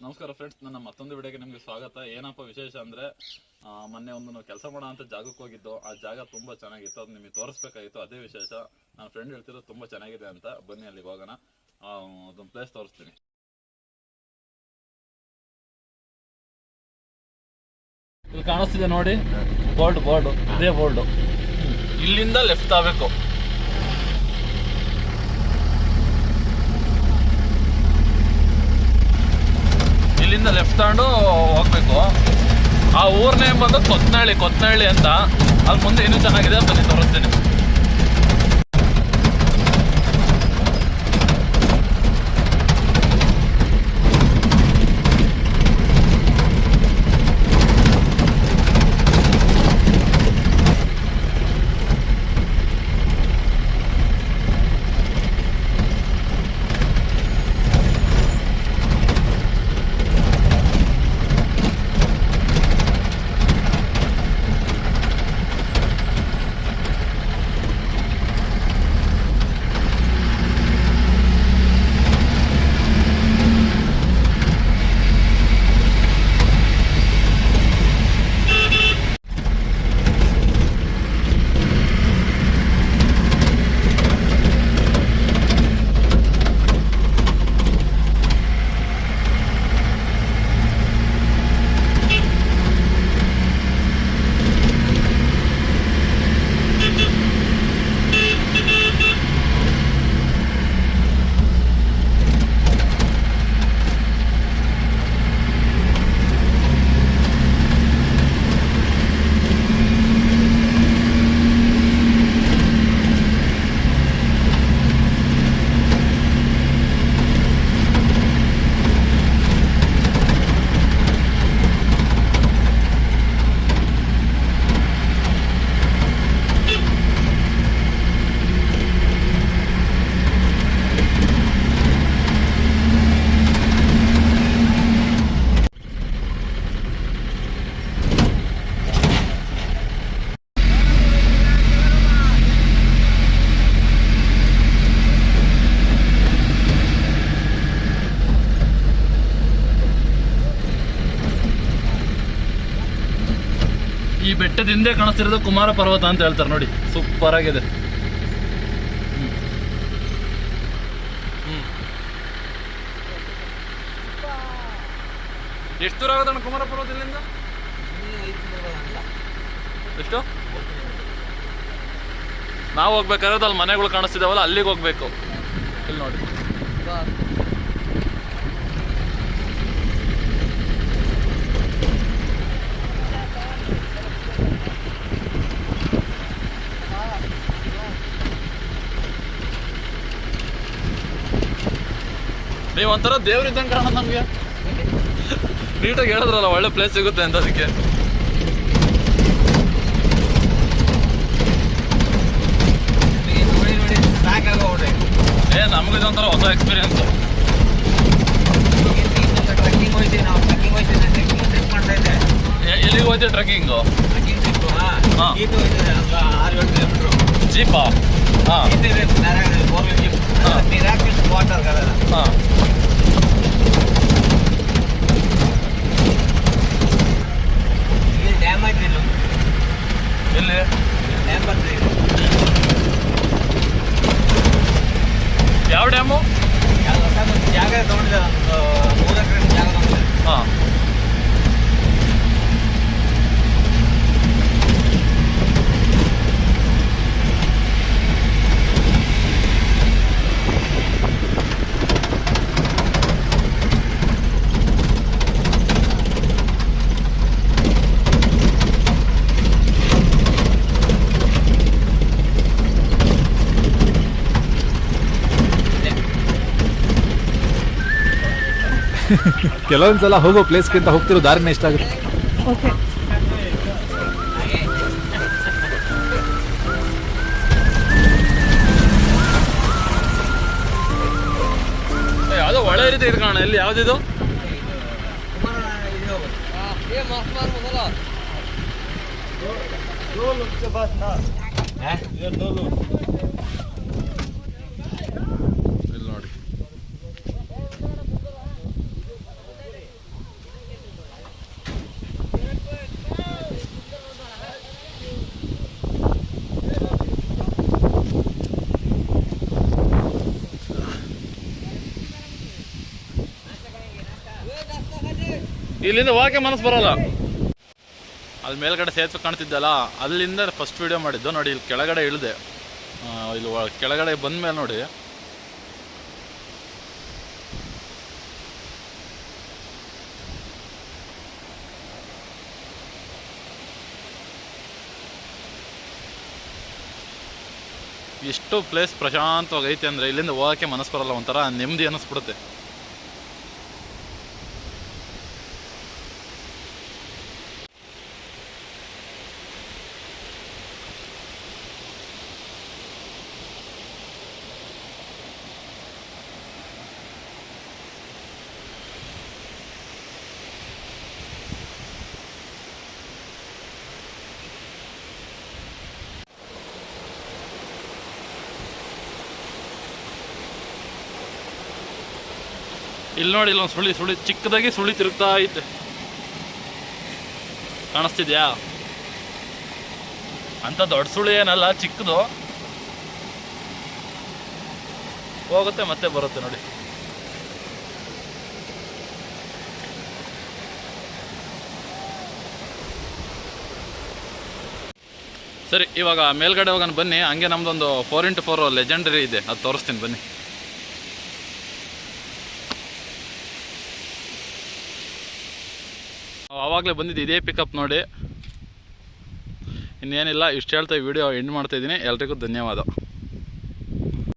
ನಮಸ್ಕಾರ ಫ್ರೆಂಡ್ಸ್, ನನ್ನ ಮತ್ತೊಂದು ವಿಡಿಯೋಗೆ ನಿಮಗೆ ಸ್ವಾಗತ. ಏನಪ್ಪ ವಿಶೇಷ ಅಂದರೆ, ಮೊನ್ನೆ ಒಂದು ನಾವು ಕೆಲಸ ಮಾಡೋ ಅಂತ ಜಾಗಕ್ಕೆ ಹೋಗಿದ್ದು. ಆ ಜಾಗ ತುಂಬ ಚೆನ್ನಾಗಿತ್ತು, ಅದು ನಿಮಗೆ ತೋರಿಸ್ಬೇಕಾಗಿತ್ತು. ಅದೇ ವಿಶೇಷ. ನನ್ನ ಫ್ರೆಂಡ್ ಹೇಳ್ತಿರೋ ತುಂಬ ಚೆನ್ನಾಗಿದೆ ಅಂತ. ಬನ್ನಿ ಅಲ್ಲಿಗೆ ಹೋಗೋಣ, ಅದೊಂದು ಪ್ಲೇಸ್ ತೋರಿಸ್ತೀನಿ. ಇಲ್ಲಿ ಕಾಣಿಸ್ತಿದೆ ನೋಡಿ, ಬೋರ್ಡು ಇದೇ ಬೋರ್ಡು. ಇಲ್ಲಿಂದ ಲೆಫ್ಟ್ ಆಗಬೇಕು. ಇಲ್ಲಿಂದ ಲೆಫ್ಟ್ ತಗೊಂಡು ಹೋಗ್ಬೇಕು. ಆ ಊರ್ ನೇಮ್ ಬಂದು ಕೊತ್ನಹಳ್ಳಿ ಅಂತ. ಅಲ್ಲಿ ಮುಂದೆ ಇನ್ನೂ ಚೆನ್ನಾಗಿದೆ, ಬನ್ನಿ ತೋರಿಸ್ತೀನಿ. ಈ ಬೆಟ್ಟದ ಹಿಂದೆ ಕಾಣಿಸ್ತಿರೋದು ಕುಮಾರ ಪರ್ವತ ಅಂತ ಹೇಳ್ತಾರೆ ನೋಡಿ. ಸೂಪರ್ ಆಗಿದೆ. ಎಷ್ಟು ದೂರ ಆಗೋದಣ್ಣ ಕುಮಾರ ಪರ್ವತ ಇಲ್ಲಿಂದ? ಎಷ್ಟು? ನಾವು ಹೋಗ್ಬೇಕಾದ್ರೆ ಅಲ್ಲಿ ಮನೆಗಳು ಕಾಣಿಸ್ತಿದಾವಲ್ಲ, ಅಲ್ಲಿಗೆ ಹೋಗ್ಬೇಕು. ಇಲ್ಲಿ ನೋಡಿ, ನೀವು ಒಂಥರ ದೇವ್ರಿದ್ದಂಗೆ ಕಾಣ ನಮಗೆ. ನೀಟಾಗಿ ಹೇಳಿದ್ರಲ್ಲ ಒಳ್ಳೆ ಪ್ಲೇಸ್ ಸಿಗುತ್ತೆ ಅಂತ. ಅದಕ್ಕೆ ನಮಗಿದೊಂಥರ ಹೊಸ ಎಕ್ಸ್ಪೀರಿಯನ್ಸ್. ಎಲ್ಲಿಗೆ ಹೋಯ್ತೀವಿ ಟ್ರೆಕ್ಕಿಂಗು? ಜೀಪಾ? ಹಾಂ ಹಾಂ. ಎಲ್ಲಿ ಯಾವ ಡ್ಯಾಮು? ಜಾಗ ತಗೊಂಡಿದ್ದೆ, 3 ಎಕರೆ ಜಾಗ ತಗೊಂಡಿದ್ದೆ. ಹಾಂ. ಕೆಲವೊಂದ್ಸಲ ಹೋಗೋ ಪ್ಲೇಸ್ಗಿಂತ ಹೋಗ್ತಿರೋ ದಾರಿನೇ ಇಷ್ಟ ಆಗುತ್ತೆ. ಯಾವುದೋ ಒಳ್ಳೆ ರೀತಿ ಇದು ಕಾಣ. ಇಲ್ಲಿ ಯಾವ್ದಿದು? ಇಲ್ಲಿ ನೋಡಿ, ಇಲ್ಲಿಂದ ಹೋಗಕ್ಕೆ ಮನಸ್ಸು ಬರೋಲ್ಲ. ಅಲ್ಲಿ ಮೇಲ್ಗಡೆ ಸೇತುವೆ ಕಾಣ್ತಿದ್ದಲ್ಲ, ಅಲ್ಲಿಂದ ಫಸ್ಟ್ ವಿಡಿಯೋ ಮಾಡಿದ್ದು ನೋಡಿ. ಇಲ್ಲಿ ಕೆಳಗಡೆ ಇಳಿದೆ, ಇಲ್ಲಿ ಕೆಳಗಡೆ ಬಂದ್ಮೇಲೆ ನೋಡಿ ಎಷ್ಟು ಪ್ಲೇಸ್ ಪ್ರಶಾಂತವಾಗಿ ಐತೆ ಅಂದರೆ ಇಲ್ಲಿಂದ ಹೋಗೋಕ್ಕೆ ಮನಸ್ಸು ಬರಲ್ಲ, ಒಂಥರ ನೆಮ್ಮದಿ ಅನ್ನಿಸ್ಬಿಡುತ್ತೆ. ಇಲ್ಲಿ ನೋಡಿ, ಇಲ್ಲೊಂದು ಸುಳಿ ಚಿಕ್ಕದಾಗಿ ಸುಳಿ ತಿರುಗ್ತಾ ಐತೆ, ಕಾಣಿಸ್ತಿದ್ಯಾ? ಅಂತ ದೊಡ್ಡ ಸುಳಿ ಏನಲ್ಲ, ಚಿಕ್ಕದು, ಹೋಗುತ್ತೆ ಮತ್ತೆ ಬರುತ್ತೆ ನೋಡಿ. ಸರಿ, ಇವಾಗ ಮೇಲ್ಗಡೆ ಹೋಗೋಣ ಬನ್ನಿ. ಹಂಗೆ ನಮ್ದೊಂದು 4x4 ಲೆಜೆಂಡರಿ ಇದೆ, ಅದು ತೋರಿಸ್ತೀನಿ ಬನ್ನಿ. ಆವಾಗಲೇ ಬಂದಿದ್ದು ಇದೇ ಪಿಕಪ್ ನೋಡಿ. ಇನ್ನೇನಿಲ್ಲ, ಇಷ್ಟು ಹೇಳ್ತಾ ವಿಡಿಯೋ ಎಂಡ್ ಮಾಡ್ತಾಯಿದ್ದೀನಿ. ಎಲ್ರಿಗೂ ಧನ್ಯವಾದ.